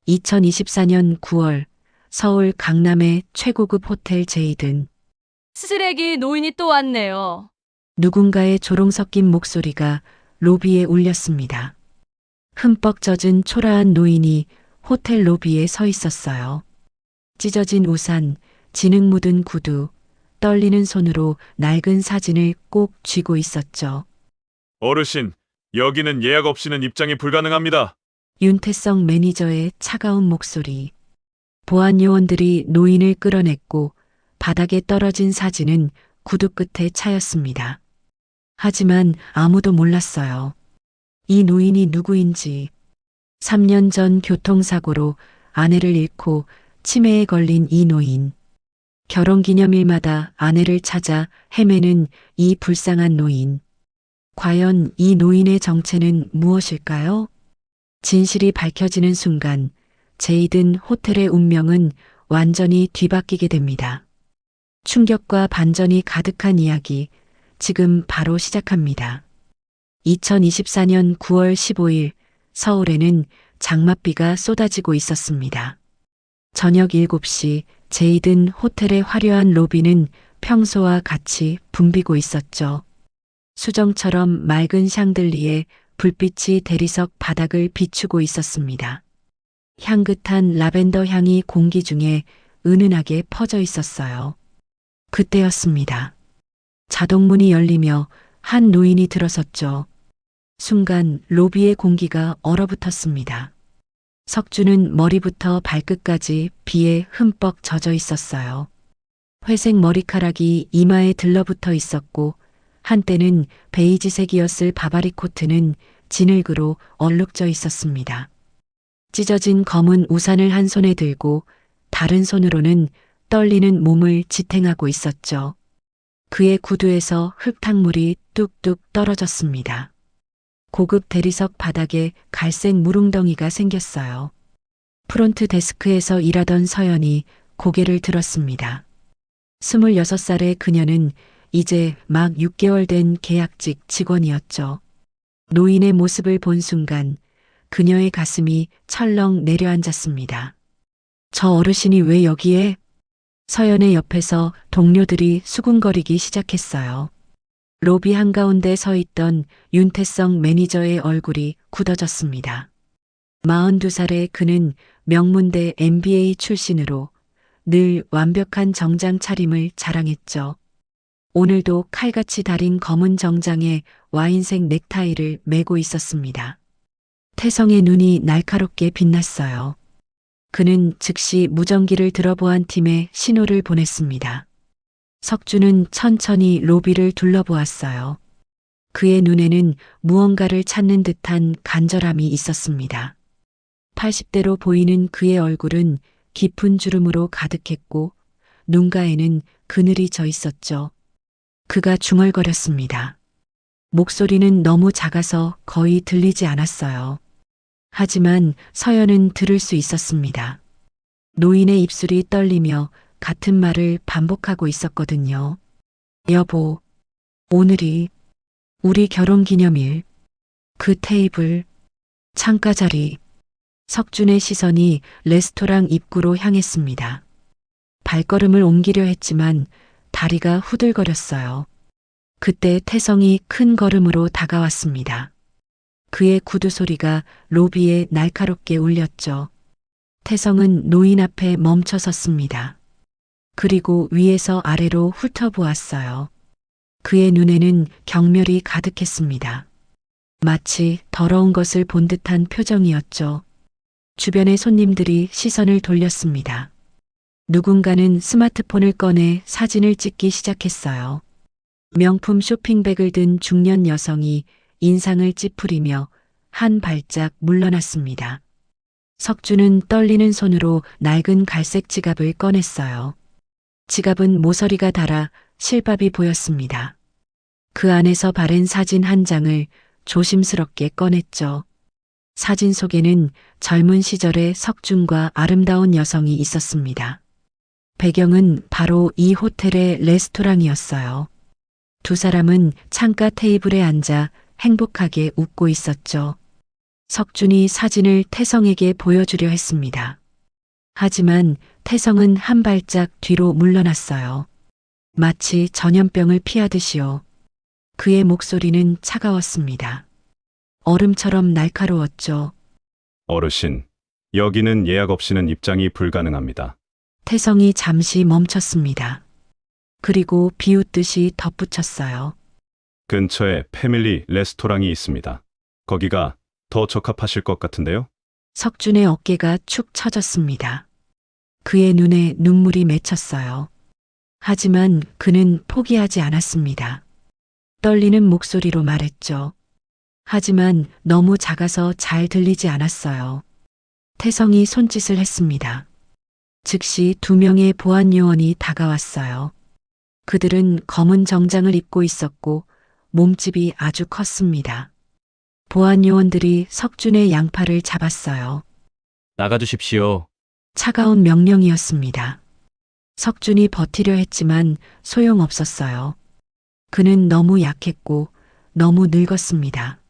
2024년 9월 서울 강남의 최고급 호텔 제이든. 쓰레기 노인이 또 왔네요. 누군가의 조롱 섞인 목소리가 로비에 울렸습니다. 흠뻑 젖은 초라한 노인이 호텔 로비에 서 있었어요. 찢어진 우산, 진흙 묻은 구두, 떨리는 손으로 낡은 사진을 꼭 쥐고 있었죠. 어르신, 여기는 예약 없이는 입장이 불가능합니다. 윤태성 매니저의 차가운 목소리. 보안 요원들이 노인을 끌어냈고 바닥에 떨어진 사진은 구두 끝에 차였습니다. 하지만 아무도 몰랐어요. 이 노인이 누구인지. 3년 전 교통사고로 아내를 잃고 치매에 걸린 이 노인. 결혼기념일마다 아내를 찾아 헤매는 이 불쌍한 노인. 과연 이 노인의 정체는 무엇일까요? 진실이 밝혀지는 순간 제이든 호텔의 운명은 완전히 뒤바뀌게 됩니다. 충격과 반전이 가득한 이야기 지금 바로 시작합니다. 2024년 9월 15일 서울에는 장맛비가 쏟아지고 있었습니다. 저녁 7시 제이든 호텔의 화려한 로비는 평소와 같이 붐비고 있었죠. 수정처럼 맑은 샹들리에 불빛이 대리석 바닥을 비추고 있었습니다. 향긋한 라벤더 향이 공기 중에 은은하게 퍼져 있었어요. 그때였습니다. 자동문이 열리며 한 노인이 들어섰죠. 순간 로비의 공기가 얼어붙었습니다. 석주는 머리부터 발끝까지 비에 흠뻑 젖어 있었어요. 회색 머리카락이 이마에 들러붙어 있었고 한때는 베이지색이었을 바바리 코트는 진흙으로 얼룩져 있었습니다. 찢어진 검은 우산을 한 손에 들고 다른 손으로는 떨리는 몸을 지탱하고 있었죠. 그의 구두에서 흙탕물이 뚝뚝 떨어졌습니다. 고급 대리석 바닥에 갈색 물웅덩이가 생겼어요. 프론트 데스크에서 일하던 서연이 고개를 들었습니다. 26살의 그녀는 이제 막 6개월 된 계약직 직원이었죠. 노인의 모습을 본 순간 그녀의 가슴이 철렁 내려앉았습니다. 저 어르신이 왜 여기에? 서연의 옆에서 동료들이 수군거리기 시작했어요. 로비 한가운데 서 있던 윤태성 매니저의 얼굴이 굳어졌습니다. 42살의 그는 명문대 MBA 출신으로 늘 완벽한 정장 차림을 자랑했죠. 오늘도 칼같이 달인 검은 정장에 와인색 넥타이를 메고 있었습니다. 태성의 눈이 날카롭게 빛났어요. 그는 즉시 무전기를 들어보안 팀에 신호를 보냈습니다. 석주는 천천히 로비를 둘러보았어요. 그의 눈에는 무언가를 찾는 듯한 간절함이 있었습니다. 80대로 보이는 그의 얼굴은 깊은 주름으로 가득했고 눈가에는 그늘이 져 있었죠. 그가 중얼거렸습니다. 목소리는 너무 작아서 거의 들리지 않았어요. 하지만 서연은 들을 수 있었습니다. 노인의 입술이 떨리며 같은 말을 반복하고 있었거든요. 여보, 오늘이 우리 결혼 기념일. 그 테이블, 창가 자리. 석준의 시선이 레스토랑 입구로 향했습니다. 발걸음을 옮기려 했지만 다리가 후들거렸어요. 그때 태성이 큰 걸음으로 다가왔습니다. 그의 구두 소리가 로비에 날카롭게 울렸죠. 태성은 노인 앞에 멈춰 섰습니다. 그리고 위에서 아래로 훑어보았어요. 그의 눈에는 경멸이 가득했습니다. 마치 더러운 것을 본 듯한 표정이었죠. 주변의 손님들이 시선을 돌렸습니다. 누군가는 스마트폰을 꺼내 사진을 찍기 시작했어요. 명품 쇼핑백을 든 중년 여성이 인상을 찌푸리며 한 발짝 물러났습니다. 석주는 떨리는 손으로 낡은 갈색 지갑을 꺼냈어요. 지갑은 모서리가 닳아 실밥이 보였습니다. 그 안에서 바랜 사진 한 장을 조심스럽게 꺼냈죠. 사진 속에는 젊은 시절의 석준과 아름다운 여성이 있었습니다. 배경은 바로 이 호텔의 레스토랑이었어요. 두 사람은 창가 테이블에 앉아 행복하게 웃고 있었죠. 석준이 사진을 태성에게 보여주려 했습니다. 하지만 태성은 한 발짝 뒤로 물러났어요. 마치 전염병을 피하듯이요. 그의 목소리는 차가웠습니다. 얼음처럼 날카로웠죠. 어르신, 여기는 예약 없이는 입장이 불가능합니다. 태성이 잠시 멈췄습니다. 그리고 비웃듯이 덧붙였어요. 근처에 패밀리 레스토랑이 있습니다. 거기가 더 적합하실 것 같은데요? 석준의 어깨가 축 처졌습니다. 그의 눈에 눈물이 맺혔어요. 하지만 그는 포기하지 않았습니다. 떨리는 목소리로 말했죠. 하지만 너무 작아서 잘 들리지 않았어요. 태성이 손짓을 했습니다. 즉시 2명의 보안 요원이 다가왔어요. 그들은 검은 정장을 입고 있었고 몸집이 아주 컸습니다. 보안 요원들이 석준의 양팔을 잡았어요. 나가주십시오. 차가운 명령이었습니다. 석준이 버티려 했지만 소용없었어요. 그는 너무 약했고 너무 늙었습니다.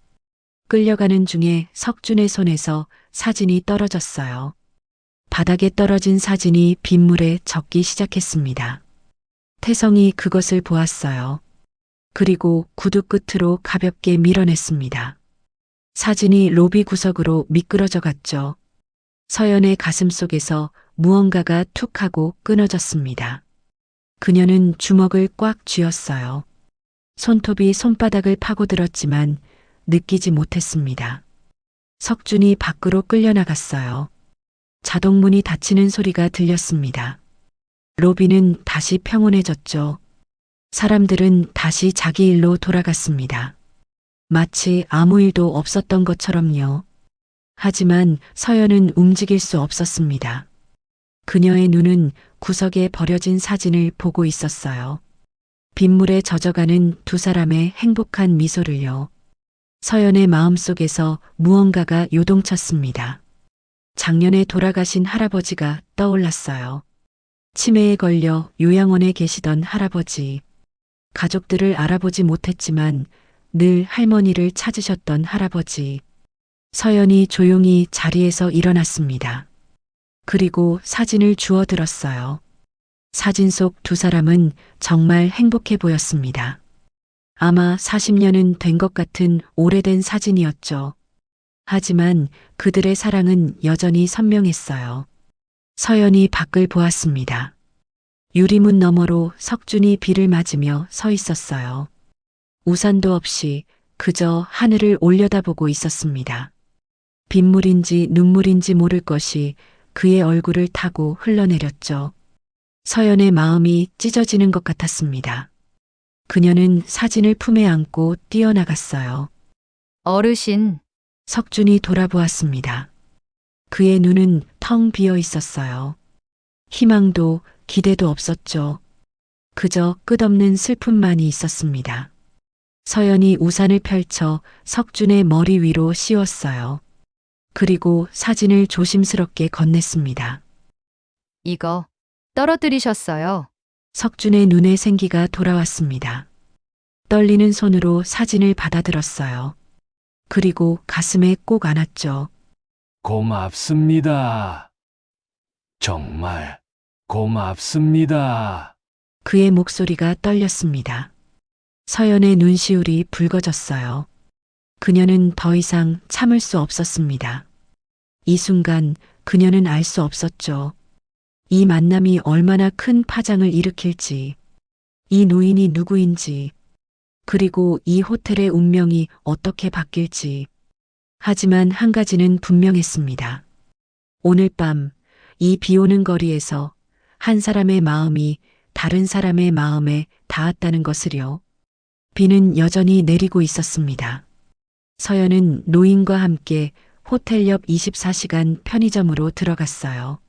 끌려가는 중에 석준의 손에서 사진이 떨어졌어요. 바닥에 떨어진 사진이 빗물에 젖기 시작했습니다. 태성이 그것을 보았어요. 그리고 구두 끝으로 가볍게 밀어냈습니다. 사진이 로비 구석으로 미끄러져 갔죠. 서연의 가슴 속에서 무언가가 툭 하고 끊어졌습니다. 그녀는 주먹을 꽉 쥐었어요. 손톱이 손바닥을 파고들었지만 느끼지 못했습니다. 석준이 밖으로 끌려나갔어요. 자동문이 닫히는 소리가 들렸습니다. 로비는 다시 평온해졌죠. 사람들은 다시 자기 일로 돌아갔습니다. 마치 아무 일도 없었던 것처럼요. 하지만 서연은 움직일 수 없었습니다. 그녀의 눈은 구석에 버려진 사진을 보고 있었어요. 빗물에 젖어가는 두 사람의 행복한 미소를요. 서연의 마음속에서 무언가가 요동쳤습니다. 작년에 돌아가신 할아버지가 떠올랐어요. 치매에 걸려 요양원에 계시던 할아버지. 가족들을 알아보지 못했지만 늘 할머니를 찾으셨던 할아버지. 서연이 조용히 자리에서 일어났습니다. 그리고 사진을 주워들었어요. 사진 속 두 사람은 정말 행복해 보였습니다. 아마 40년은 된 것 같은 오래된 사진이었죠. 하지만 그들의 사랑은 여전히 선명했어요. 서연이 밖을 보았습니다. 유리문 너머로 석준이 비를 맞으며 서 있었어요. 우산도 없이 그저 하늘을 올려다보고 있었습니다. 빗물인지 눈물인지 모를 것이 그의 얼굴을 타고 흘러내렸죠. 서연의 마음이 찢어지는 것 같았습니다. 그녀는 사진을 품에 안고 뛰어나갔어요. 어르신, 석준이 돌아보았습니다. 그의 눈은 텅 비어 있었어요. 희망도 기대도 없었죠. 그저 끝없는 슬픔만이 있었습니다. 서연이 우산을 펼쳐 석준의 머리 위로 씌웠어요. 그리고 사진을 조심스럽게 건넸습니다. 이거 떨어뜨리셨어요. 석준의 눈에 생기가 돌아왔습니다. 떨리는 손으로 사진을 받아들었어요. 그리고 가슴에 꼭 안았죠. 고맙습니다. 정말 고맙습니다. 그의 목소리가 떨렸습니다. 서연의 눈시울이 붉어졌어요. 그녀는 더 이상 참을 수 없었습니다. 이 순간 그녀는 알 수 없었죠. 이 만남이 얼마나 큰 파장을 일으킬지, 이 노인이 누구인지, 그리고 이 호텔의 운명이 어떻게 바뀔지. 하지만 한 가지는 분명했습니다. 오늘 밤 이 비오는 거리에서 한 사람의 마음이 다른 사람의 마음에 닿았다는 것을요. 비는 여전히 내리고 있었습니다. 서연은 노인과 함께 호텔 옆 24시간 편의점으로 들어갔어요.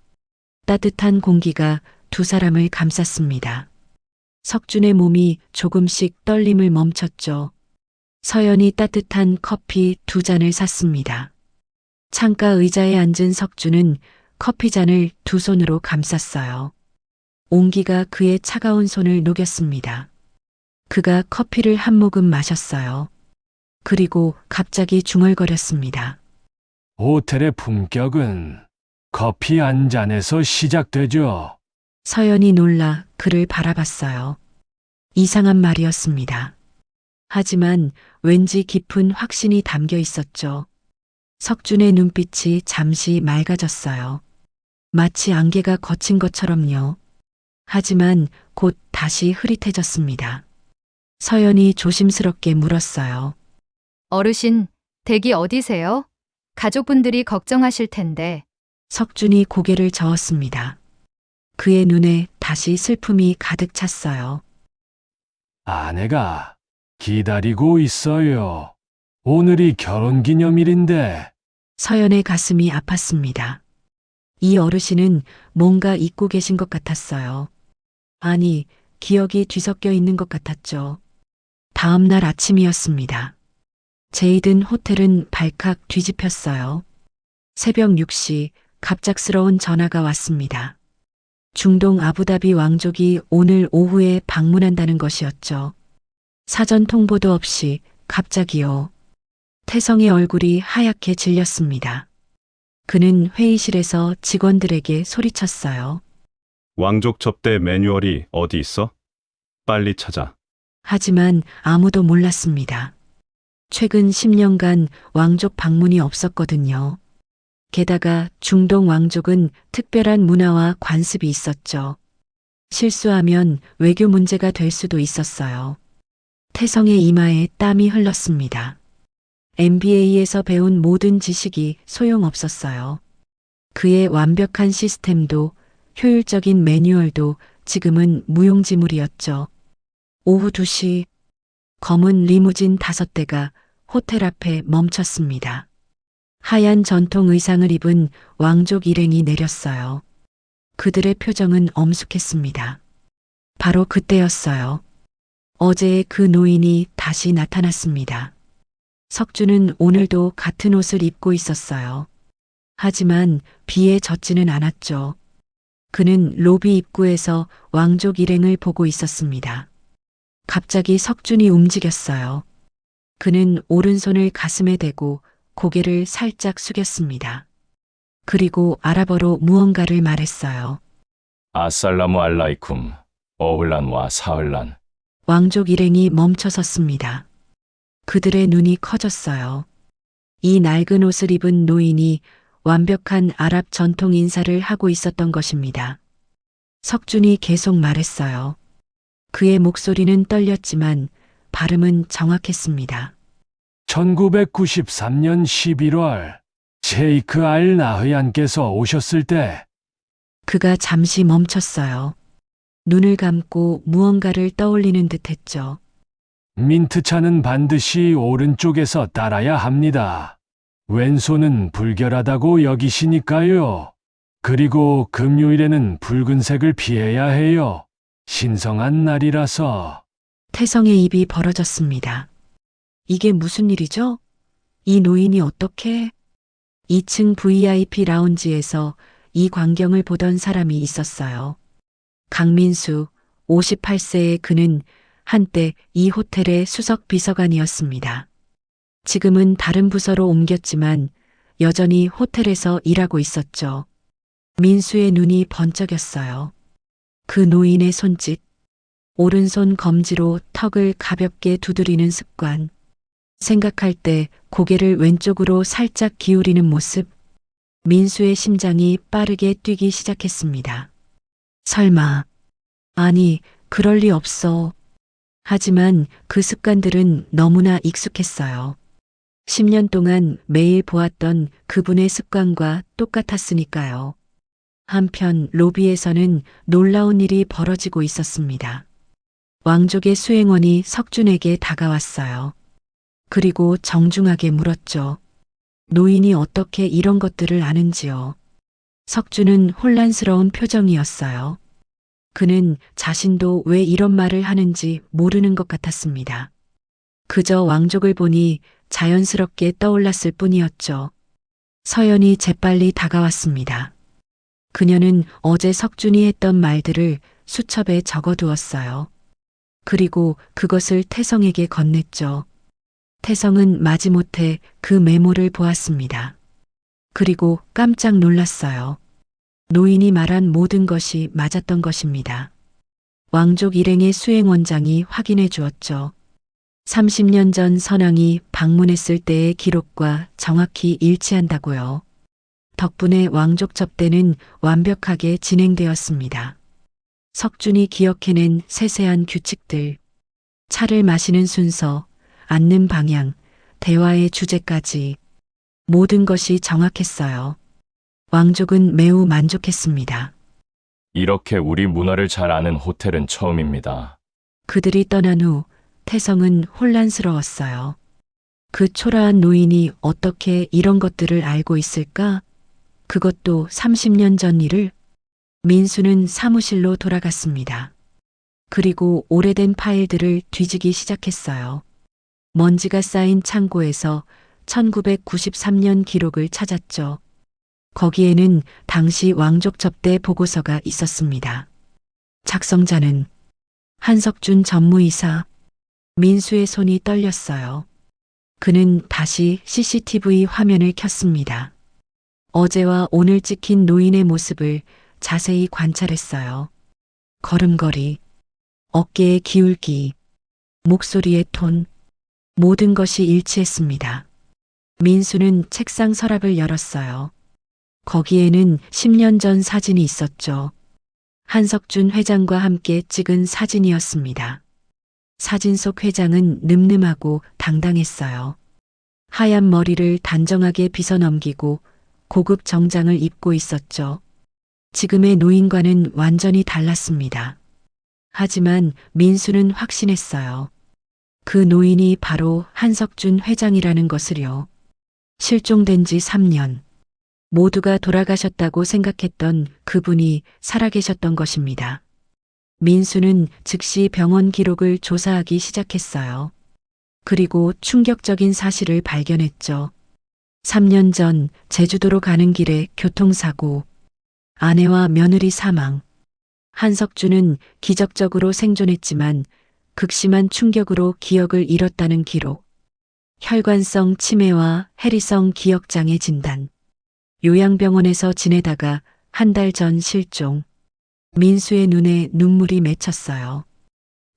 따뜻한 공기가 두 사람을 감쌌습니다. 석준의 몸이 조금씩 떨림을 멈췄죠. 서연이 따뜻한 커피 2잔을 샀습니다. 창가 의자에 앉은 석준은 커피잔을 두 손으로 감쌌어요. 온기가 그의 차가운 손을 녹였습니다. 그가 커피를 한 모금 마셨어요. 그리고 갑자기 중얼거렸습니다. 호텔의 품격은 커피 한 잔에서 시작되죠. 서연이 놀라 그를 바라봤어요. 이상한 말이었습니다. 하지만 왠지 깊은 확신이 담겨 있었죠. 석준의 눈빛이 잠시 맑아졌어요. 마치 안개가 걷힌 것처럼요. 하지만 곧 다시 흐릿해졌습니다. 서연이 조심스럽게 물었어요. 어르신, 댁이 어디세요? 가족분들이 걱정하실 텐데. 석준이 고개를 저었습니다. 그의 눈에 다시 슬픔이 가득 찼어요. 아내가 기다리고 있어요. 오늘이 결혼기념일인데. 서연의 가슴이 아팠습니다. 이 어르신은 뭔가 잊고 계신 것 같았어요. 아니, 기억이 뒤섞여 있는 것 같았죠. 다음 날 아침이었습니다. 제이든 호텔은 발칵 뒤집혔어요. 새벽 6시 갑작스러운 전화가 왔습니다. 중동 아부다비 왕족이 오늘 오후에 방문한다는 것이었죠. 사전 통보도 없이 갑자기요. 태성의 얼굴이 하얗게 질렸습니다. 그는 회의실에서 직원들에게 소리쳤어요. 왕족 접대 매뉴얼이 어디 있어? 빨리 찾아. 하지만 아무도 몰랐습니다. 최근 10년간 왕족 방문이 없었거든요. 게다가 중동 왕족은 특별한 문화와 관습이 있었죠. 실수하면 외교 문제가 될 수도 있었어요. 태성의 이마에 땀이 흘렀습니다. MBA에서 배운 모든 지식이 소용없었어요. 그의 완벽한 시스템도 효율적인 매뉴얼도 지금은 무용지물이었죠. 오후 2시 검은 리무진 5대가 호텔 앞에 멈췄습니다. 하얀 전통 의상을 입은 왕족 일행이 내렸어요. 그들의 표정은 엄숙했습니다. 바로 그때였어요. 어제의 그 노인이 다시 나타났습니다. 석준은 오늘도 같은 옷을 입고 있었어요. 하지만 비에 젖지는 않았죠. 그는 로비 입구에서 왕족 일행을 보고 있었습니다. 갑자기 석준이 움직였어요. 그는 오른손을 가슴에 대고 고개를 살짝 숙였습니다. 그리고 아랍어로 무언가를 말했어요. 아살라무 알라이쿰, 어울란와 사흘란. 왕족 일행이 멈춰섰습니다. 그들의 눈이 커졌어요. 이 낡은 옷을 입은 노인이 완벽한 아랍 전통 인사를 하고 있었던 것입니다. 석준이 계속 말했어요. 그의 목소리는 떨렸지만 발음은 정확했습니다. 1993년 11월 셰이크 알 나흐얀께서 오셨을 때 그가 잠시 멈췄어요. 눈을 감고 무언가를 떠올리는 듯 했죠. 민트차는 반드시 오른쪽에서 따라야 합니다. 왼손은 불결하다고 여기시니까요. 그리고 금요일에는 붉은색을 피해야 해요. 신성한 날이라서. 태성의 입이 벌어졌습니다. 이게 무슨 일이죠? 이 노인이 어떻게? 2층 VIP 라운지에서 이 광경을 보던 사람이 있었어요. 강민수, 58세의 그는 한때 이 호텔의 수석 비서관이었습니다. 지금은 다른 부서로 옮겼지만 여전히 호텔에서 일하고 있었죠. 민수의 눈이 번쩍였어요. 그 노인의 손짓, 오른손 검지로 턱을 가볍게 두드리는 습관, 생각할 때 고개를 왼쪽으로 살짝 기울이는 모습, 민수의 심장이 빠르게 뛰기 시작했습니다. 설마, 아니, 그럴 리 없어. 하지만 그 습관들은 너무나 익숙했어요. 10년 동안 매일 보았던 그분의 습관과 똑같았으니까요. 한편 로비에서는 놀라운 일이 벌어지고 있었습니다. 왕족의 수행원이 석준에게 다가왔어요. 그리고 정중하게 물었죠. 노인이 어떻게 이런 것들을 아는지요. 석준은 혼란스러운 표정이었어요. 그는 자신도 왜 이런 말을 하는지 모르는 것 같았습니다. 그저 왕족을 보니 자연스럽게 떠올랐을 뿐이었죠. 서연이 재빨리 다가왔습니다. 그녀는 어제 석준이 했던 말들을 수첩에 적어두었어요. 그리고 그것을 태성에게 건넸죠. 태성은 마지못해 그 메모를 보았습니다. 그리고 깜짝 놀랐어요. 노인이 말한 모든 것이 맞았던 것입니다. 왕족 일행의 수행원장이 확인해 주었죠. 30년 전 선왕이 방문했을 때의 기록과 정확히 일치한다고요. 덕분에 왕족 접대는 완벽하게 진행되었습니다. 석준이 기억해낸 세세한 규칙들, 차를 마시는 순서, 앉는 방향, 대화의 주제까지 모든 것이 정확했어요. 왕족은 매우 만족했습니다. 이렇게 우리 문화를 잘 아는 호텔은 처음입니다. 그들이 떠난 후 태성은 혼란스러웠어요. 그 초라한 노인이 어떻게 이런 것들을 알고 있을까? 그것도 30년 전 일을? 민수는 사무실로 돌아갔습니다. 그리고 오래된 파일들을 뒤지기 시작했어요. 먼지가 쌓인 창고에서 1993년 기록을 찾았죠. 거기에는 당시 왕족 접대 보고서가 있었습니다. 작성자는 한석준 전무이사. 민수의 손이 떨렸어요. 그는 다시 CCTV 화면을 켰습니다. 어제와 오늘 찍힌 노인의 모습을 자세히 관찰했어요. 걸음걸이, 어깨의 기울기, 목소리의 톤, 모든 것이 일치했습니다. 민수는 책상 서랍을 열었어요. 거기에는 10년 전 사진이 있었죠. 한석준 회장과 함께 찍은 사진이었습니다. 사진 속 회장은 늠름하고 당당했어요. 하얀 머리를 단정하게 빗어넘기고 고급 정장을 입고 있었죠. 지금의 노인과는 완전히 달랐습니다. 하지만 민수는 확신했어요. 그 노인이 바로 한석준 회장이라는 것을요. 실종된 지 3년. 모두가 돌아가셨다고 생각했던 그분이 살아계셨던 것입니다. 민수는 즉시 병원 기록을 조사하기 시작했어요. 그리고 충격적인 사실을 발견했죠. 3년 전 제주도로 가는 길에 교통사고, 아내와 며느리 사망. 한석준은 기적적으로 생존했지만 극심한 충격으로 기억을 잃었다는 기록. 혈관성 치매와 해리성 기억장애 진단. 요양병원에서 지내다가 한 달 전 실종. 민수의 눈에 눈물이 맺혔어요.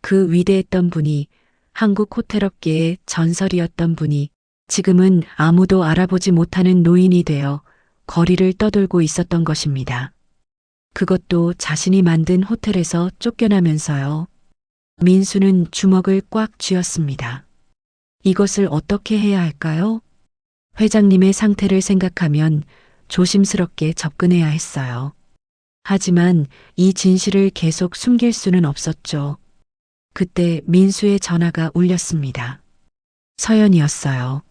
그 위대했던 분이, 한국 호텔업계의 전설이었던 분이 지금은 아무도 알아보지 못하는 노인이 되어 거리를 떠돌고 있었던 것입니다. 그것도 자신이 만든 호텔에서 쫓겨나면서요. 민수는 주먹을 꽉 쥐었습니다. 이것을 어떻게 해야 할까요? 회장님의 상태를 생각하면 조심스럽게 접근해야 했어요. 하지만 이 진실을 계속 숨길 수는 없었죠. 그때 민수의 전화가 울렸습니다. 서연이었어요.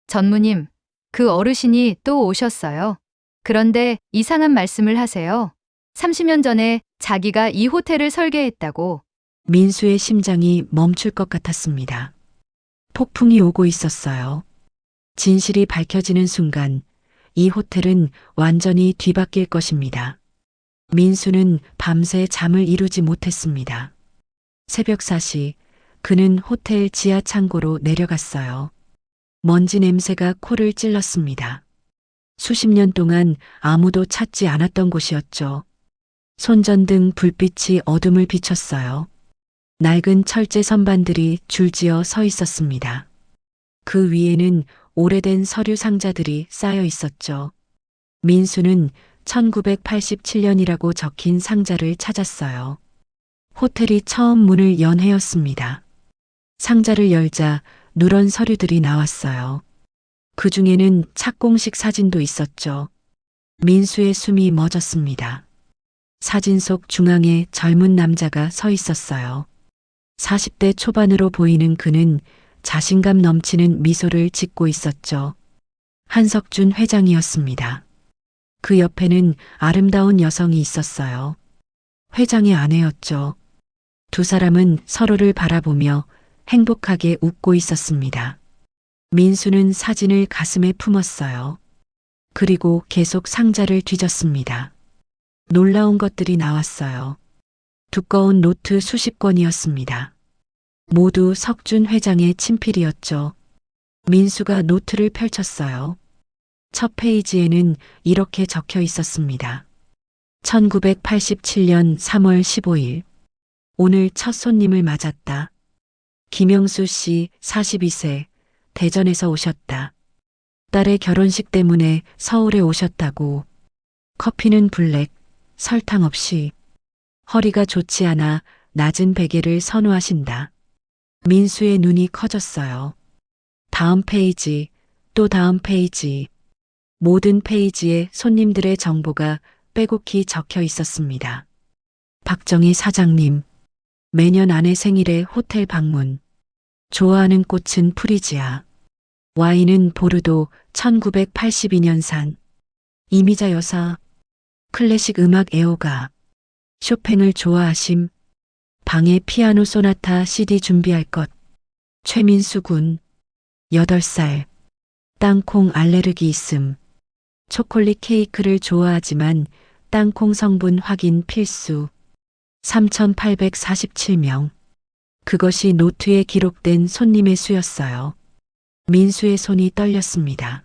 전무님, 그 어르신이 또 오셨어요. 그런데 이상한 말씀을 하세요. 30년 전에 자기가 이 호텔을 설계했다고. 민수의 심장이 멈출 것 같았습니다. 폭풍이 오고 있었어요. 진실이 밝혀지는 순간 이 호텔은 완전히 뒤바뀔 것입니다. 민수는 밤새 잠을 이루지 못했습니다. 새벽 4시 그는 호텔 지하 창고로 내려갔어요. 먼지 냄새가 코를 찔렀습니다. 수십 년 동안 아무도 찾지 않았던 곳이었죠. 손전등 불빛이 어둠을 비췄어요. 낡은 철제 선반들이 줄지어 서 있었습니다. 그 위에는 오래된 서류 상자들이 쌓여 있었죠. 민수는 1987년이라고 적힌 상자를 찾았어요. 호텔이 처음 문을 연 해였습니다. 상자를 열자 누런 서류들이 나왔어요. 그 중에는 착공식 사진도 있었죠. 민수의 숨이 멎었습니다. 사진 속 중앙에 젊은 남자가 서 있었어요. 40대 초반으로 보이는 그는 자신감 넘치는 미소를 짓고 있었죠. 한석준 회장이었습니다. 그 옆에는 아름다운 여성이 있었어요. 회장의 아내였죠. 두 사람은 서로를 바라보며 행복하게 웃고 있었습니다. 민수는 사진을 가슴에 품었어요. 그리고 계속 상자를 뒤졌습니다. 놀라운 것들이 나왔어요. 두꺼운 노트 수십 권이었습니다. 모두 석준 회장의 친필이었죠. 민수가 노트를 펼쳤어요. 첫 페이지에는 이렇게 적혀 있었습니다. 1987년 3월 15일. 오늘 첫 손님을 맞았다. 김영수 씨 42세, 대전에서 오셨다. 딸의 결혼식 때문에 서울에 오셨다고. 커피는 블랙, 설탕 없이. 허리가 좋지 않아 낮은 베개를 선호하신다. 민수의 눈이 커졌어요. 다음 페이지, 또 다음 페이지. 모든 페이지에 손님들의 정보가 빼곡히 적혀 있었습니다. 박정희 사장님, 매년 아내 생일에 호텔 방문. 좋아하는 꽃은 프리지아. 와인은 보르도 1982년산. 이미자 여사, 클래식 음악 애호가. 쇼팽을 좋아하심. 방에 피아노 소나타 CD 준비할 것. 최민수 군, 8살. 땅콩 알레르기 있음. 초콜릿 케이크를 좋아하지만 땅콩 성분 확인 필수. 3,847명. 그것이 노트에 기록된 손님의 수였어요. 민수의 손이 떨렸습니다.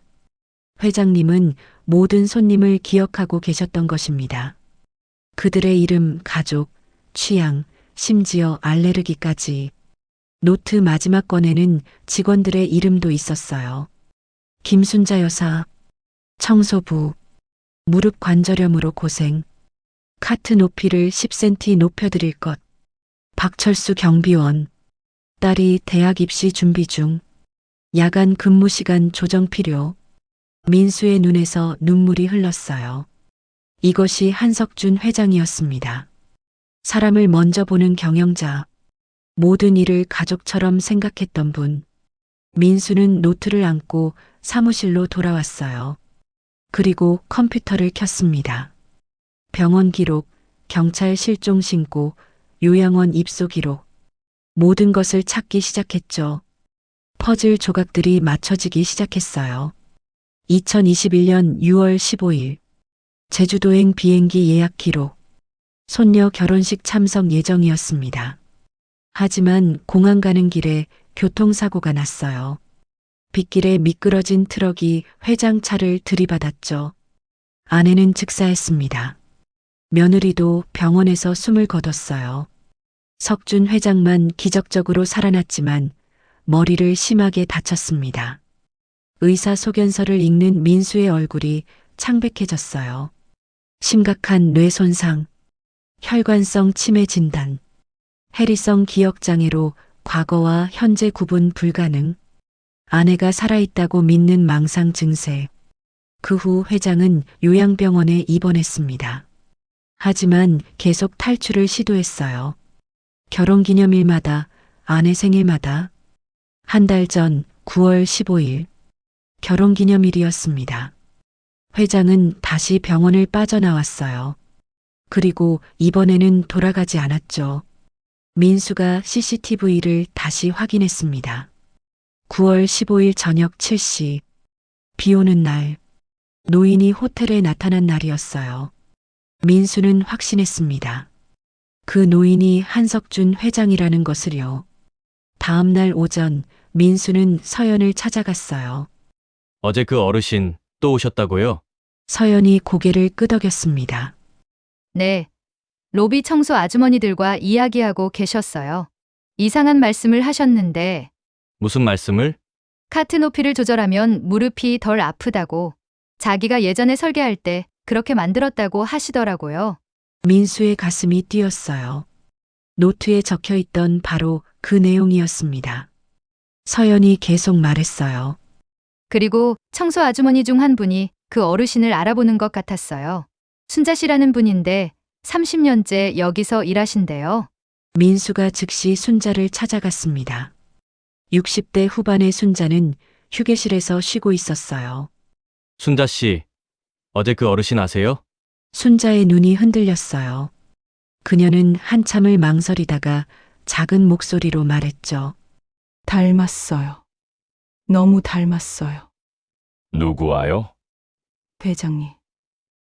회장님은 모든 손님을 기억하고 계셨던 것입니다. 그들의 이름, 가족, 취향, 심지어 알레르기까지. 노트 마지막 권에는 직원들의 이름도 있었어요. 김순자 여사, 청소부, 무릎 관절염으로 고생. 카트 높이를 10cm 높여드릴 것. 박철수 경비원, 딸이 대학 입시 준비 중. 야간 근무 시간 조정 필요. 민수의 눈에서 눈물이 흘렀어요. 이것이 한석준 회장이었습니다. 사람을 먼저 보는 경영자. 모든 일을 가족처럼 생각했던 분. 민수는 노트를 안고 사무실로 돌아왔어요. 그리고 컴퓨터를 켰습니다. 병원 기록, 경찰 실종 신고, 요양원 입소 기록. 모든 것을 찾기 시작했죠. 퍼즐 조각들이 맞춰지기 시작했어요. 2021년 6월 15일. 제주도행 비행기 예약 기록. 손녀 결혼식 참석 예정이었습니다. 하지만 공항 가는 길에 교통사고가 났어요. 빗길에 미끄러진 트럭이 회장 차를 들이받았죠. 아내는 즉사했습니다. 며느리도 병원에서 숨을 거뒀어요. 석준 회장만 기적적으로 살아났지만 머리를 심하게 다쳤습니다. 의사 소견서를 읽는 민수의 얼굴이 창백해졌어요. 심각한 뇌 손상, 혈관성 치매 진단, 해리성 기억장애로 과거와 현재 구분 불가능, 아내가 살아있다고 믿는 망상 증세. 그 후 회장은 요양병원에 입원했습니다. 하지만 계속 탈출을 시도했어요. 결혼기념일마다, 아내 생일마다. 한 달 전 9월 15일, 결혼기념일이었습니다. 회장은 다시 병원을 빠져나왔어요. 그리고 이번에는 돌아가지 않았죠. 민수가 CCTV를 다시 확인했습니다. 9월 15일 저녁 7시. 비 오는 날. 노인이 호텔에 나타난 날이었어요. 민수는 확신했습니다. 그 노인이 한석준 회장이라는 것을요. 다음 날 오전 민수는 서연을 찾아갔어요. 어제 그 어르신 또 오셨다고요? 서연이 고개를 끄덕였습니다. 네. 로비 청소 아주머니들과 이야기하고 계셨어요. 이상한 말씀을 하셨는데 무슨 말씀을? 카트 높이를 조절하면 무릎이 덜 아프다고 자기가 예전에 설계할 때 그렇게 만들었다고 하시더라고요. 민수의 가슴이 뛰었어요. 노트에 적혀 있던 바로 그 내용이었습니다. 서연이 계속 말했어요. 그리고 청소 아주머니 중 한 분이 그 어르신을 알아보는 것 같았어요. 순자 씨라는 분인데 30년째 여기서 일하신대요. 민수가 즉시 순자를 찾아갔습니다. 60대 후반의 순자는 휴게실에서 쉬고 있었어요. 순자 씨, 어제 그 어르신 아세요? 순자의 눈이 흔들렸어요. 그녀는 한참을 망설이다가 작은 목소리로 말했죠. 닮았어요. 너무 닮았어요. 누구와요? 회장님.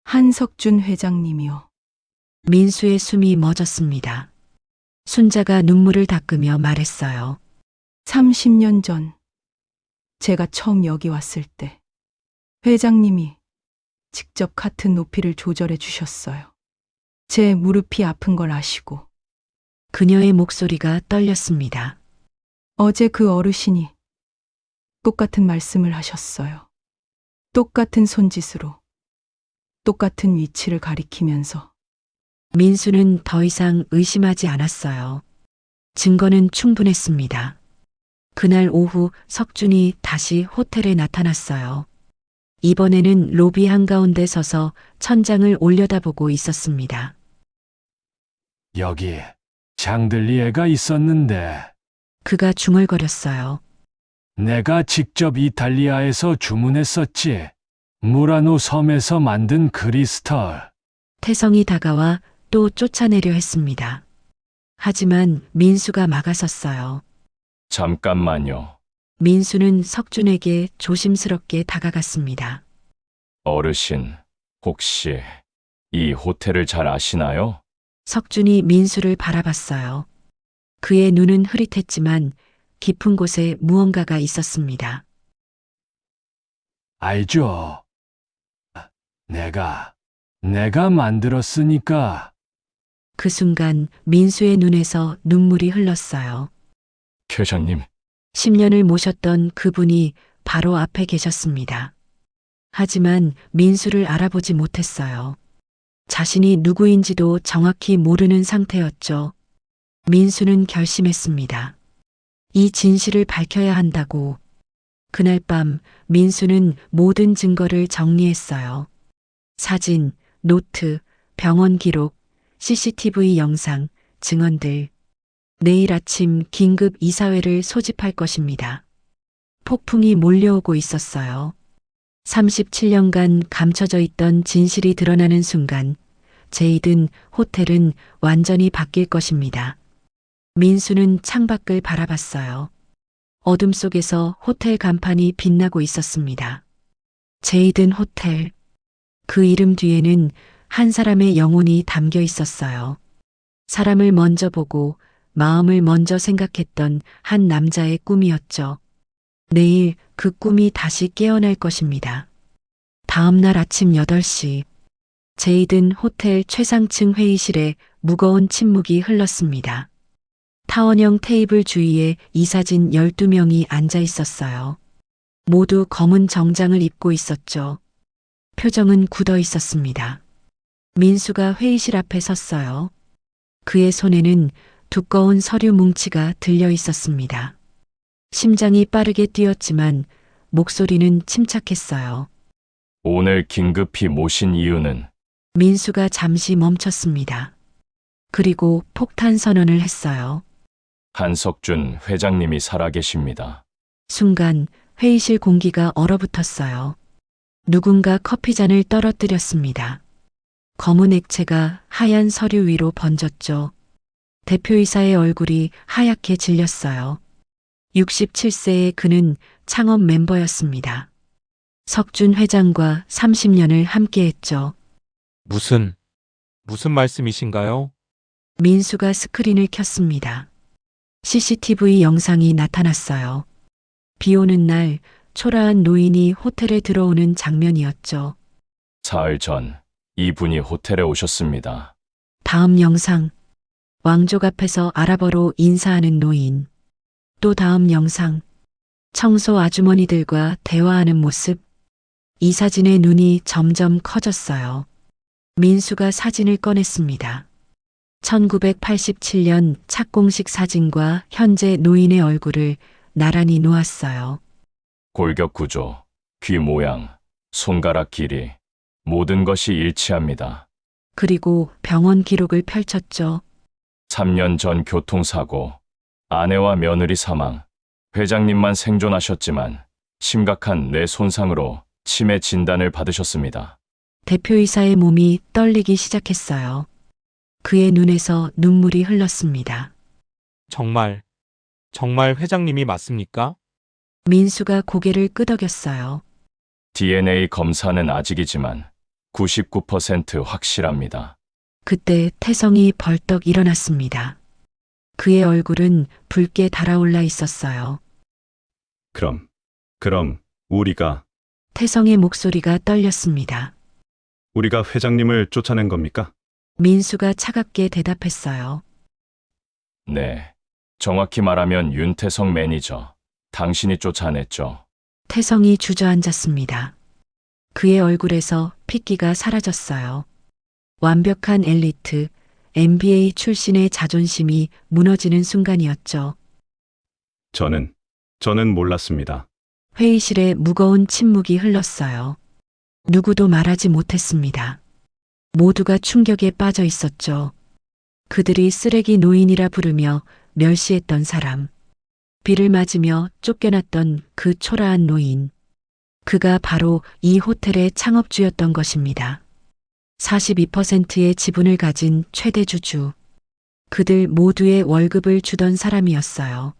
한석준 회장님이요. 민수의 숨이 멎었습니다. 순자가 눈물을 닦으며 말했어요. 30년 전 제가 처음 여기 왔을 때 회장님이 직접 카트 높이를 조절해 주셨어요. 제 무릎이 아픈 걸 아시고 그녀의 목소리가 떨렸습니다. 어제 그 어르신이 똑같은 말씀을 하셨어요. 똑같은 손짓으로 똑같은 위치를 가리키면서 민수는 더 이상 의심하지 않았어요. 증거는 충분했습니다. 그날 오후 석준이 다시 호텔에 나타났어요. 이번에는 로비 한가운데 서서 천장을 올려다보고 있었습니다. 여기 샹들리에가 있었는데 그가 중얼거렸어요. 내가 직접 이탈리아에서 주문했었지. 무라노 섬에서 만든 크리스털. 태성이 다가와 또 쫓아내려 했습니다. 하지만 민수가 막아섰어요. 잠깐만요. 민수는 석준에게 조심스럽게 다가갔습니다. 어르신, 혹시 이 호텔을 잘 아시나요? 석준이 민수를 바라봤어요. 그의 눈은 흐릿했지만 깊은 곳에 무언가가 있었습니다. 알죠? 내가 만들었으니까. 그 순간 민수의 눈에서 눈물이 흘렀어요. 회장님, 10년을 모셨던 그분이 바로 앞에 계셨습니다. 하지만 민수를 알아보지 못했어요. 자신이 누구인지도 정확히 모르는 상태였죠. 민수는 결심했습니다. 이 진실을 밝혀야 한다고. 그날 밤 민수는 모든 증거를 정리했어요. 사진, 노트, 병원 기록, CCTV 영상, 증언들. 내일 아침 긴급 이사회를 소집할 것입니다. 폭풍이 몰려오고 있었어요. 37년간 감춰져 있던 진실이 드러나는 순간 제이든 호텔은 완전히 바뀔 것입니다. 민수는 창밖을 바라봤어요. 어둠 속에서 호텔 간판이 빛나고 있었습니다. 제이든 호텔. 그 이름 뒤에는 한 사람의 영혼이 담겨 있었어요. 사람을 먼저 보고 마음을 먼저 생각했던 한 남자의 꿈이었죠. 내일 그 꿈이 다시 깨어날 것입니다. 다음 날 아침 8시, 제이든 호텔 최상층 회의실에 무거운 침묵이 흘렀습니다. 타원형 테이블 주위에 이사진 12명이 앉아 있었어요. 모두 검은 정장을 입고 있었죠. 표정은 굳어 있었습니다. 민수가 회의실 앞에 섰어요. 그의 손에는 두꺼운 서류 뭉치가 들려 있었습니다. 심장이 빠르게 뛰었지만 목소리는 침착했어요. 오늘 긴급히 모신 이유는 민수가 잠시 멈췄습니다. 그리고 폭탄 선언을 했어요. 한석준 회장님이 살아계십니다. 순간 회의실 공기가 얼어붙었어요. 누군가 커피잔을 떨어뜨렸습니다. 검은 액체가 하얀 서류 위로 번졌죠. 대표이사의 얼굴이 하얗게 질렸어요. 67세의 그는 창업 멤버였습니다. 석준 회장과 30년을 함께했죠. 무슨 말씀이신가요? 민수가 스크린을 켰습니다. CCTV 영상이 나타났어요. 비 오는 날 초라한 노인이 호텔에 들어오는 장면이었죠. 사흘 전 이분이 호텔에 오셨습니다. 다음 영상. 왕족 앞에서 아랍어로 인사하는 노인. 또 다음 영상. 청소 아주머니들과 대화하는 모습. 이 사진의 눈이 점점 커졌어요. 민수가 사진을 꺼냈습니다. 1987년 착공식 사진과 현재 노인의 얼굴을 나란히 놓았어요. 골격 구조, 귀 모양, 손가락 길이, 모든 것이 일치합니다. 그리고 병원 기록을 펼쳤죠. 3년 전 교통사고, 아내와 며느리 사망, 회장님만 생존하셨지만 심각한 뇌 손상으로 치매 진단을 받으셨습니다. 대표이사의 몸이 떨리기 시작했어요. 그의 눈에서 눈물이 흘렀습니다. 정말 회장님이 맞습니까? 민수가 고개를 끄덕였어요. DNA 검사는 아직이지만 99% 확실합니다. 그때 태성이 벌떡 일어났습니다. 그의 얼굴은 붉게 달아올라 있었어요. 그럼 우리가 태성의 목소리가 떨렸습니다. 우리가 회장님을 쫓아낸 겁니까? 민수가 차갑게 대답했어요. 네. 정확히 말하면 윤태성 매니저. 당신이 쫓아냈죠. 태성이 주저앉았습니다. 그의 얼굴에서 핏기가 사라졌어요. 완벽한 엘리트, MBA 출신의 자존심이 무너지는 순간이었죠. 저는 몰랐습니다. 회의실에 무거운 침묵이 흘렀어요. 누구도 말하지 못했습니다. 모두가 충격에 빠져 있었죠. 그들이 쓰레기 노인이라 부르며 멸시했던 사람. 비를 맞으며 쫓겨났던 그 초라한 노인. 그가 바로 이 호텔의 창업주였던 것입니다. 42%의 지분을 가진 최대 주주. 그들 모두의 월급을 주던 사람이었어요.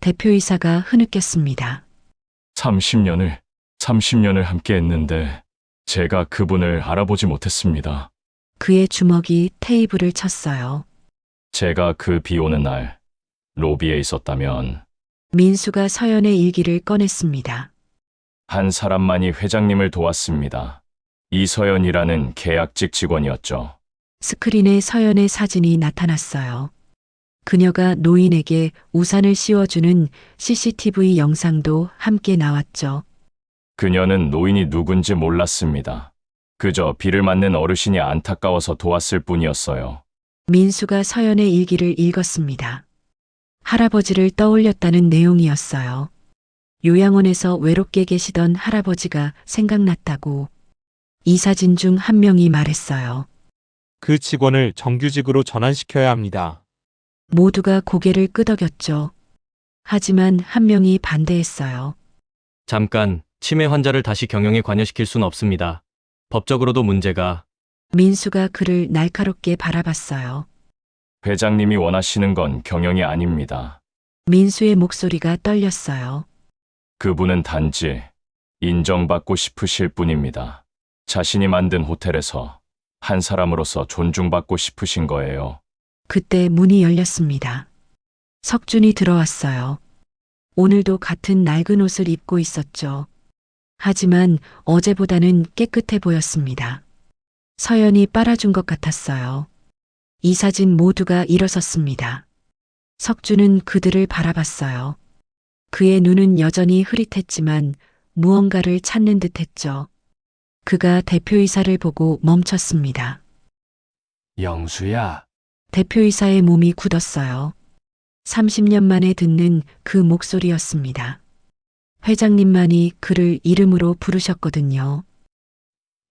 대표이사가 흐느꼈습니다. 30년을 함께 했는데 제가 그분을 알아보지 못했습니다. 그의 주먹이 테이블을 쳤어요. 제가 그 비 오는 날 로비에 있었다면 민수가 서연의 일기를 꺼냈습니다. 한 사람만이 회장님을 도왔습니다. 이서연이라는 계약직 직원이었죠. 스크린에 서연의 사진이 나타났어요. 그녀가 노인에게 우산을 씌워주는 CCTV 영상도 함께 나왔죠. 그녀는 노인이 누군지 몰랐습니다. 그저 비를 맞는 어르신이 안타까워서 도왔을 뿐이었어요. 민수가 서연의 일기를 읽었습니다. 할아버지를 떠올렸다는 내용이었어요. 요양원에서 외롭게 계시던 할아버지가 생각났다고 이 사진 중 한 명이 말했어요. 그 직원을 정규직으로 전환시켜야 합니다. 모두가 고개를 끄덕였죠. 하지만 한 명이 반대했어요. 잠깐, 치매 환자를 다시 경영에 관여시킬 수는 없습니다. 법적으로도 문제가. 민수가 그를 날카롭게 바라봤어요. 회장님이 원하시는 건 경영이 아닙니다. 민수의 목소리가 떨렸어요. 그분은 단지 인정받고 싶으실 뿐입니다. 자신이 만든 호텔에서 한 사람으로서 존중받고 싶으신 거예요. 그때 문이 열렸습니다. 석준이 들어왔어요. 오늘도 같은 낡은 옷을 입고 있었죠. 하지만 어제보다는 깨끗해 보였습니다. 서연이 빨아준 것 같았어요. 이 사진 모두가 일어섰습니다. 석준은 그들을 바라봤어요. 그의 눈은 여전히 흐릿했지만 무언가를 찾는 듯했죠. 그가 대표이사를 보고 멈췄습니다. 영수야, 대표이사의 몸이 굳었어요. 30년 만에 듣는 그 목소리였습니다. 회장님만이 그를 이름으로 부르셨거든요.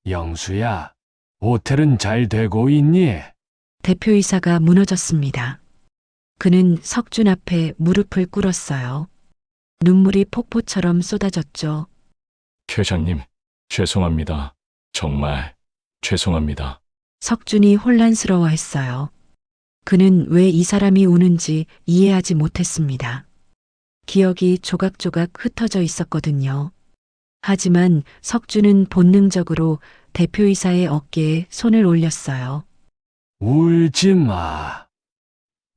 영수야, 호텔은 잘 되고 있니? 대표이사가 무너졌습니다. 그는 석준 앞에 무릎을 꿇었어요. 눈물이 폭포처럼 쏟아졌죠. 회장님, 죄송합니다. 정말 죄송합니다. 석준이 혼란스러워했어요. 그는 왜 이 사람이 우는지 이해하지 못했습니다. 기억이 조각조각 흩어져 있었거든요. 하지만 석준은 본능적으로 대표이사의 어깨에 손을 올렸어요. 울지 마.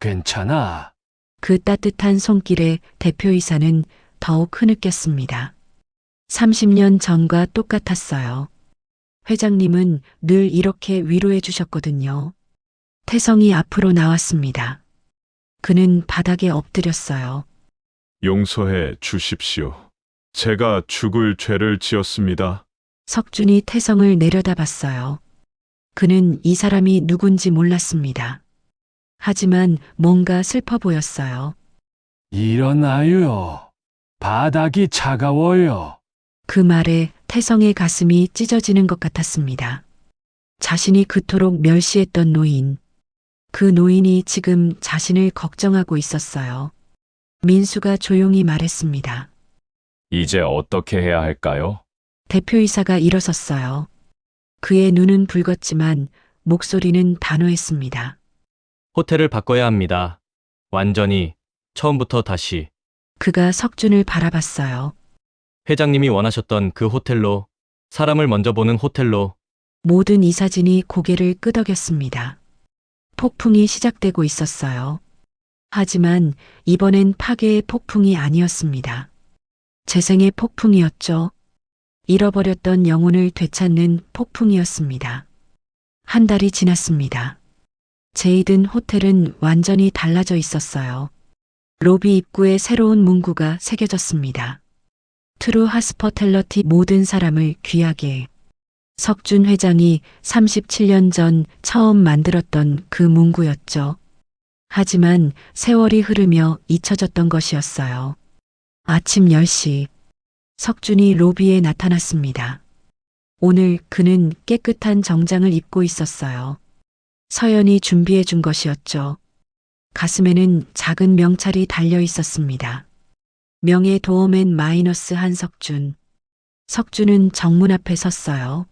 괜찮아. 그 따뜻한 손길에 대표이사는 더욱 흐느꼈습니다. 30년 전과 똑같았어요. 회장님은 늘 이렇게 위로해 주셨거든요. 태성이 앞으로 나왔습니다. 그는 바닥에 엎드렸어요. 용서해 주십시오. 제가 죽을 죄를 지었습니다. 석준이 태성을 내려다봤어요. 그는 이 사람이 누군지 몰랐습니다. 하지만 뭔가 슬퍼 보였어요. 일어나요. 바닥이 차가워요. 그 말에 태성의 가슴이 찢어지는 것 같았습니다. 자신이 그토록 멸시했던 노인. 그 노인이 지금 자신을 걱정하고 있었어요. 민수가 조용히 말했습니다. 이제 어떻게 해야 할까요? 대표이사가 일어섰어요. 그의 눈은 붉었지만 목소리는 단호했습니다. 호텔을 바꿔야 합니다. 완전히, 처음부터 다시. 그가 석준을 바라봤어요. 회장님이 원하셨던 그 호텔로, 사람을 먼저 보는 호텔로. 모든 이사진이 고개를 끄덕였습니다. 폭풍이 시작되고 있었어요. 하지만 이번엔 파괴의 폭풍이 아니었습니다. 재생의 폭풍이었죠. 잃어버렸던 영혼을 되찾는 폭풍이었습니다. 한 달이 지났습니다. 제이든 호텔은 완전히 달라져 있었어요. 로비 입구에 새로운 문구가 새겨졌습니다. 트루 하스퍼텔러티 모든 사람을 귀하게. 석준 회장이 37년 전 처음 만들었던 그 문구였죠. 하지만 세월이 흐르며 잊혀졌던 것이었어요. 아침 10시 석준이 로비에 나타났습니다. 오늘 그는 깨끗한 정장을 입고 있었어요. 서연이 준비해 준 것이었죠. 가슴에는 작은 명찰이 달려 있었습니다. 명예 도어맨 마이너스 한석준. 석준은 정문 앞에 섰어요.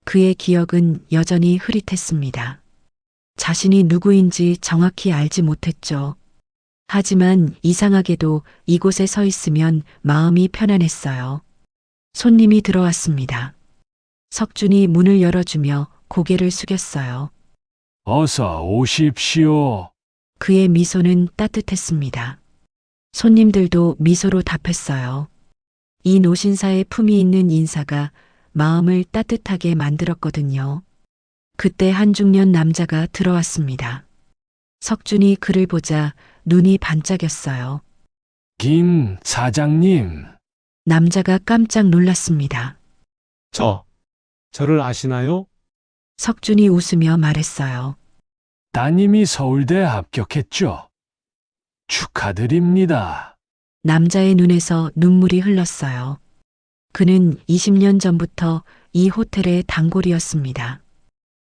그의 기억은 여전히 흐릿했습니다. 자신이 누구인지 정확히 알지 못했죠. 하지만 이상하게도 이곳에 서 있으면 마음이 편안했어요. 손님이 들어왔습니다. 석준이 문을 열어주며 고개를 숙였어요. 어서 오십시오. 그의 미소는 따뜻했습니다. 손님들도 미소로 답했어요. 이 노신사의 품이 있는 인사가 마음을 따뜻하게 만들었거든요. 그때 한 중년 남자가 들어왔습니다. 석준이 그를 보자 눈이 반짝였어요. 김 사장님. 남자가 깜짝 놀랐습니다. 저를 아시나요? 석준이 웃으며 말했어요. 따님이 서울대 합격했죠. 축하드립니다. 남자의 눈에서 눈물이 흘렀어요. 그는 20년 전부터 이 호텔의 단골이었습니다.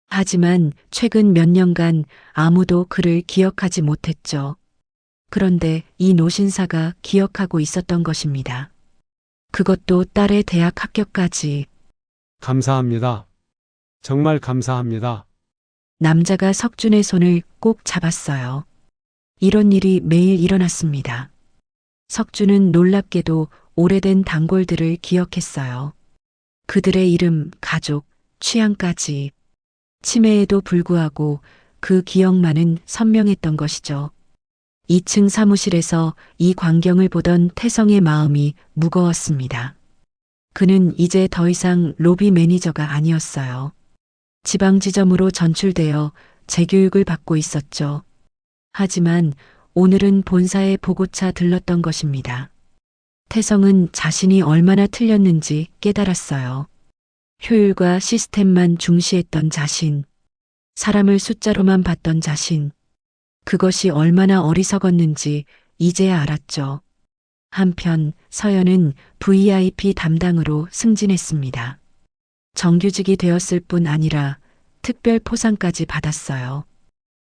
하지만 최근 몇 년간 아무도 그를 기억하지 못했죠. 그런데 이 노신사가 기억하고 있었던 것입니다. 그것도 딸의 대학 합격까지. 감사합니다. 정말 감사합니다. 남자가 석준의 손을 꼭 잡았어요. 이런 일이 매일 일어났습니다. 석준은 놀랍게도 오래된 단골들을 기억했어요. 그들의 이름, 가족, 취향까지. 치매에도 불구하고 그 기억만은 선명했던 것이죠. 2층 사무실에서 이 광경을 보던 태성의 마음이 무거웠습니다. 그는 이제 더 이상 로비 매니저가 아니었어요. 지방지점으로 전출되어 재교육을 받고 있었죠. 하지만 오늘은 본사에 보고차 들렀던 것입니다. 태성은 자신이 얼마나 틀렸는지 깨달았어요. 효율과 시스템만 중시했던 자신, 사람을 숫자로만 봤던 자신, 그것이 얼마나 어리석었는지 이제야 알았죠. 한편 서연은 VIP 담당으로 승진했습니다. 정규직이 되었을 뿐 아니라 특별 포상까지 받았어요.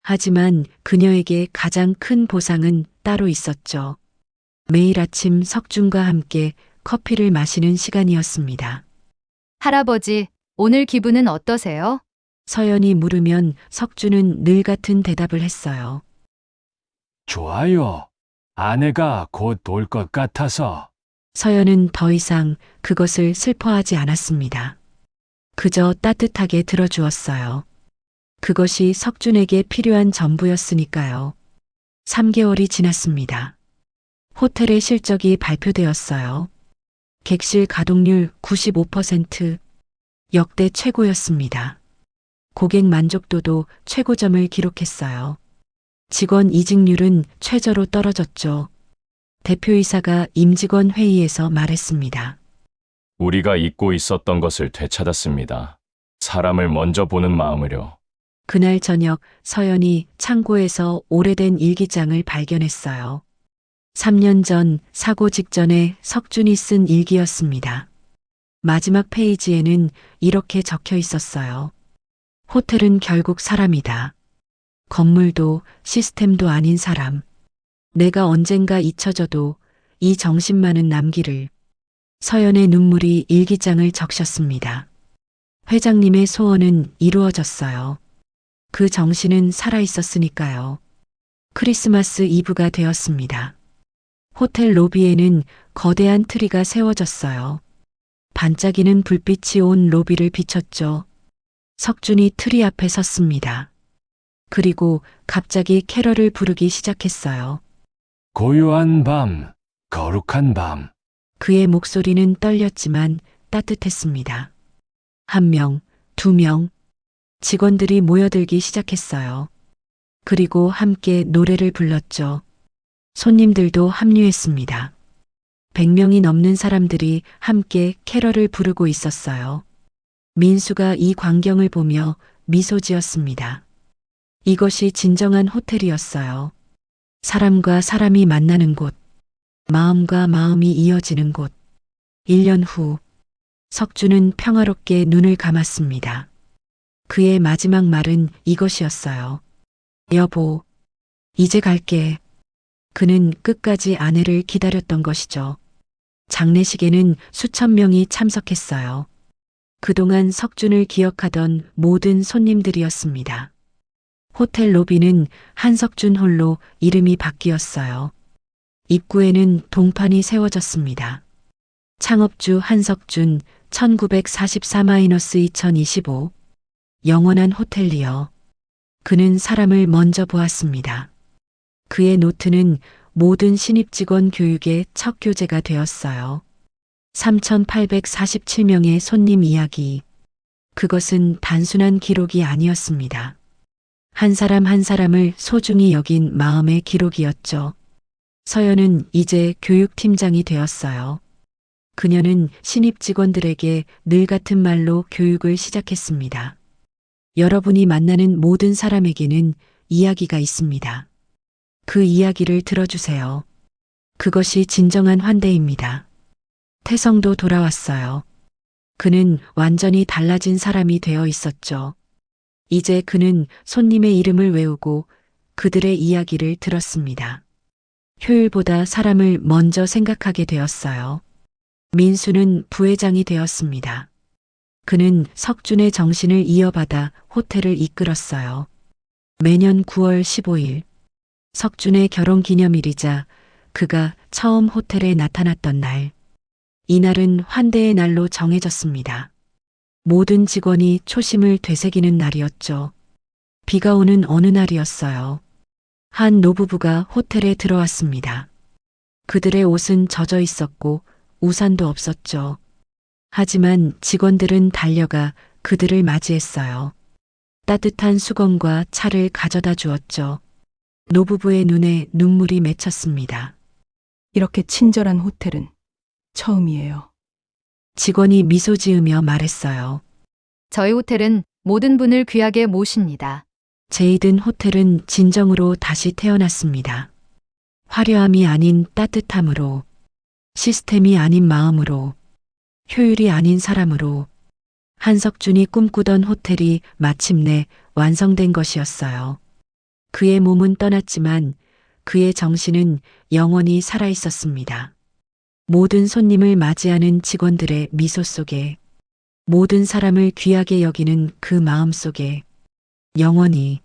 하지만 그녀에게 가장 큰 보상은 따로 있었죠. 매일 아침 석준과 함께 커피를 마시는 시간이었습니다. 할아버지, 오늘 기분은 어떠세요? 서연이 물으면 석준은 늘 같은 대답을 했어요. 좋아요. 아내가 곧 올 것 같아서. 서연은 더 이상 그것을 슬퍼하지 않았습니다. 그저 따뜻하게 들어주었어요. 그것이 석준에게 필요한 전부였으니까요. 3개월이 지났습니다. 호텔의 실적이 발표되었어요. 객실 가동률 95%, 역대 최고였습니다. 고객 만족도도 최고점을 기록했어요. 직원 이직률은 최저로 떨어졌죠. 대표이사가 임직원 회의에서 말했습니다. 우리가 잊고 있었던 것을 되찾았습니다. 사람을 먼저 보는 마음으로. 그날 저녁 서연이 창고에서 오래된 일기장을 발견했어요. 3년 전 사고 직전에 석준이 쓴 일기였습니다. 마지막 페이지에는 이렇게 적혀 있었어요. 호텔은 결국 사람이다. 건물도 시스템도 아닌 사람. 내가 언젠가 잊혀져도 이 정신만은 남기를. 서연의 눈물이 일기장을 적셨습니다. 회장님의 소원은 이루어졌어요. 그 정신은 살아있었으니까요. 크리스마스 이브가 되었습니다. 호텔 로비에는 거대한 트리가 세워졌어요. 반짝이는 불빛이 온 로비를 비췄죠. 석준이 트리 앞에 섰습니다. 그리고 갑자기 캐럴을 부르기 시작했어요. 고요한 밤, 거룩한 밤. 그의 목소리는 떨렸지만 따뜻했습니다. 1명, 2명, 직원들이 모여들기 시작했어요. 그리고 함께 노래를 불렀죠. 손님들도 합류했습니다. 100명이 넘는 사람들이 함께 캐럴을 부르고 있었어요. 민수가 이 광경을 보며 미소 지었습니다. 이것이 진정한 호텔이었어요. 사람과 사람이 만나는 곳, 마음과 마음이 이어지는 곳. 1년 후, 석준은 평화롭게 눈을 감았습니다. 그의 마지막 말은 이것이었어요. 여보, 이제 갈게. 그는 끝까지 아내를 기다렸던 것이죠. 장례식에는 수천 명이 참석했어요. 그동안 석준을 기억하던 모든 손님들이었습니다. 호텔 로비는 한석준 홀로 이름이 바뀌었어요. 입구에는 동판이 세워졌습니다. 창업주 한석준 1944-2025 영원한 호텔리어. 그는 사람을 먼저 보았습니다. 그의 노트는 모든 신입 직원 교육의 첫 교재가 되었어요. 3,847명의 손님 이야기. 그것은 단순한 기록이 아니었습니다. 한 사람 한 사람을 소중히 여긴 마음의 기록이었죠. 서연은 이제 교육팀장이 되었어요. 그녀는 신입 직원들에게 늘 같은 말로 교육을 시작했습니다. 여러분이 만나는 모든 사람에게는 이야기가 있습니다. 그 이야기를 들어주세요. 그것이 진정한 환대입니다. 태성도 돌아왔어요. 그는 완전히 달라진 사람이 되어 있었죠. 이제 그는 손님의 이름을 외우고 그들의 이야기를 들었습니다. 효율보다 사람을 먼저 생각하게 되었어요. 민수는 부회장이 되었습니다. 그는 석준의 정신을 이어받아 호텔을 이끌었어요. 매년 9월 15일, 석준의 결혼 기념일이자 그가 처음 호텔에 나타났던 날. 이날은 환대의 날로 정해졌습니다. 모든 직원이 초심을 되새기는 날이었죠. 비가 오는 어느 날이었어요. 한 노부부가 호텔에 들어왔습니다. 그들의 옷은 젖어 있었고 우산도 없었죠. 하지만 직원들은 달려가 그들을 맞이했어요. 따뜻한 수건과 차를 가져다 주었죠. 노부부의 눈에 눈물이 맺혔습니다. 이렇게 친절한 호텔은 처음이에요. 직원이 미소 지으며 말했어요. 저희 호텔은 모든 분을 귀하게 모십니다. 제이든 호텔은 진정으로 다시 태어났습니다. 화려함이 아닌 따뜻함으로, 시스템이 아닌 마음으로, 효율이 아닌 사람으로, 한석준이 꿈꾸던 호텔이 마침내 완성된 것이었어요. 그의 몸은 떠났지만 그의 정신은 영원히 살아 있었습니다. 모든 손님을 맞이하는 직원들의 미소 속에, 모든 사람을 귀하게 여기는 그 마음 속에 영원히